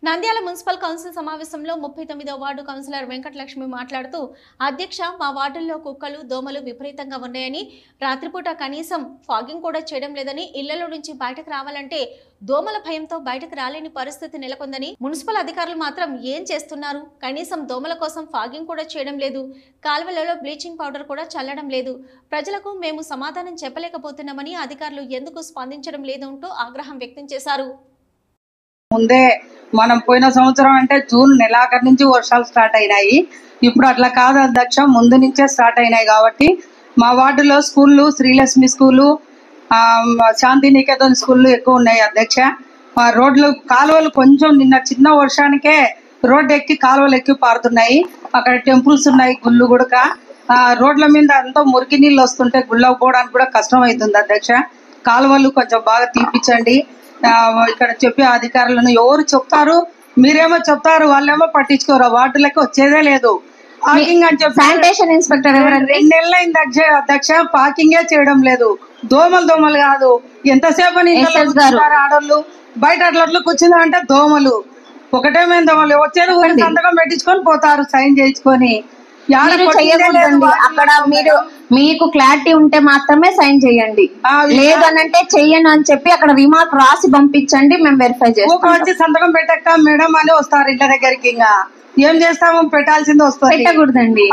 Nandyal municipal council సమావేశంలో 39వ ward councillor Venkatalakshmi మాట్లాడుతూ, అధ్యక్ష, మా వార్డుల్లో కుక్కలు, దోమలు విపరీతంగా ఉన్నాయని, రాత్రిపూట కనీసం ఫాగింగ్ కూడా చేయడం లేదని, ఇళ్లలో నుంచి బయటకు రావాలంటే దోమల భయంతో బయటకు రాలేని పరిస్థితి నెలకొందని, మున్సిపల్ అధికారులు మాత్రం ఏం చేస్తున్నారు? కనీసం దోమల కోసం ఫాగింగ్ కూడా చేయడం లేదు, కాలువలలో బ్లీచింగ్ పౌడర్ కూడా చల్లడం లేదు. ప్రజలకు మేము సమాధానం చెప్పలేకపోతున్నామని అధికారులు ఎందుకు స్పందించడం లేదు అంటూ ఆగ్రహం వ్యక్తం చేశారు. ముందే మనం పోయిన సంవత్సరం అంటే జూన్ నెలాఖరు నుంచి వర్షాలు స్టార్ట్ అయినాయి. ఇప్పుడు అట్లా కాదు అధ్యక్ష, ముందు నుంచే స్టార్ట్ అయినాయి. కాబట్టి మా వార్డులో స్కూళ్ళు, శ్రీలక్ష్మి స్కూలు, శాంతినికేతన్ స్కూళ్ళు ఎక్కువ ఉన్నాయి అధ్యక్ష. రోడ్లు, కాలువలు కొంచెం నిన్న చిన్న వర్షానికే రోడ్డు ఎక్కి కాలువలు ఎక్కి పారుతున్నాయి. అక్కడ టెంపుల్స్ ఉన్నాయి, గుళ్ళు కూడా. రోడ్ల మీద అంతా మురికి నీళ్ళు వస్తుంటే గుళ్ళకు పోవడానికి కూడా కష్టం అవుతుంది అధ్యక్ష. కాలువలు కొంచెం బాగా తీపిచ్చండి. ఇక్కడ చెప్పే అధికారులను ఎవరు చెప్తారు? మీరేమో చెప్తారు, వాళ్ళేమో పట్టించుకోరు. వార్డులకు వచ్చేదే లేదు. పార్కింగ్ అని చెప్పి శానిటేషన్ ఇన్స్పెక్టర్ 2 నెలలైంది అధ్యక్ష, పార్కింగే చేయడం లేదు. దోమలు కాదు, ఎంతసేపు ఆడోళ్ళు బయట అట్లా కూర్చుందంటే దోమలు ఒకటేమైంది. దోమలు వచ్చేది ఊరి సంతకం పెట్టించుకొని పోతారు, సైన్ చేయించుకొని. అక్కడ మీకు క్లారిటీ ఉంటే మాత్రమే సైన్ చేయండి, లేదనంటే చెయ్యను అని చెప్పి అక్కడ రిమార్క్ రాసి పంపించండి, మేము వెరిఫై చేస్తాం. వచ్చి సంతకం పెట్టక్క మేడం అని వస్తారు ఇంటి దగ్గరికి. ఇంకా ఏం చేస్తాము, పెట్టాల్సింది వస్తుంది. పెట్టకూడదండి,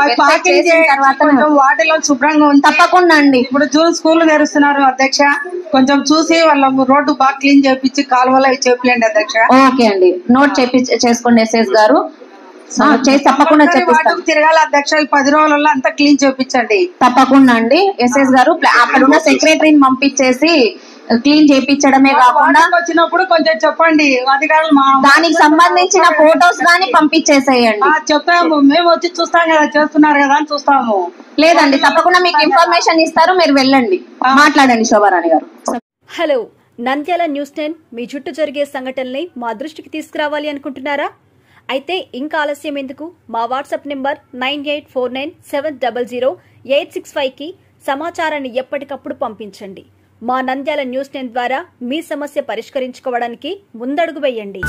వాటిలో శుభ్రంగా ఉంది. తప్పకుండా అండి. ఇప్పుడు జూన్ స్కూల్ తెరుస్తున్నారు అధ్యక్ష, కొంచెం చూసి వాళ్ళ రోడ్డు బాగా క్లీన్ చేపించి కాలువలో చేపియండి అధ్యక్ష. ఓకే అండి, నోట్ చేసుకోండి ఎస్ఎస్ గారు. తప్పకుండా తిరగాలి అధ్యక్ష. 10 రోజులలో అంతా క్లీన్ చేయించండి. తప్పకుండా అండి ఎస్ఎస్ గారు. అక్కడ ఉన్న సెక్రటరీని పంపించేసి క్లీన్ చేయించడమే కాకుండా వచ్చినప్పుడు కొంచెం చెప్పండి అధికారులు, దానికి సంబంధించిన ఫోటోస్ గానీ పంపించేసేయండి. చెప్పాము, మేము వచ్చి చూస్తాం కదా, చేస్తున్నారు కదా అని చూస్తాము. లేదండి, తప్పకుండా మీకు ఇన్ఫర్మేషన్ ఇస్తారు, మీరు వెళ్ళండి, మాట్లాడండి శోభారాణి గారు. హలో, నంద్యాల న్యూస్ 10 మీ చుట్టూ జరిగే సంఘటనల్ని మా దృష్టికి తీసుకురావాలి అనుకుంటున్నారా? అయితే ఇంకా ఆలస్యం ఎందుకు? మా వాట్సాప్ నెంబర్ 9849700865కి సమాచారాన్ని ఎప్పటికప్పుడు పంపించండి. మా నంద్యాల న్యూస్ 10 ద్వారా మీ సమస్య పరిష్కరించుకోవడానికి ముందడుగు వేయండి.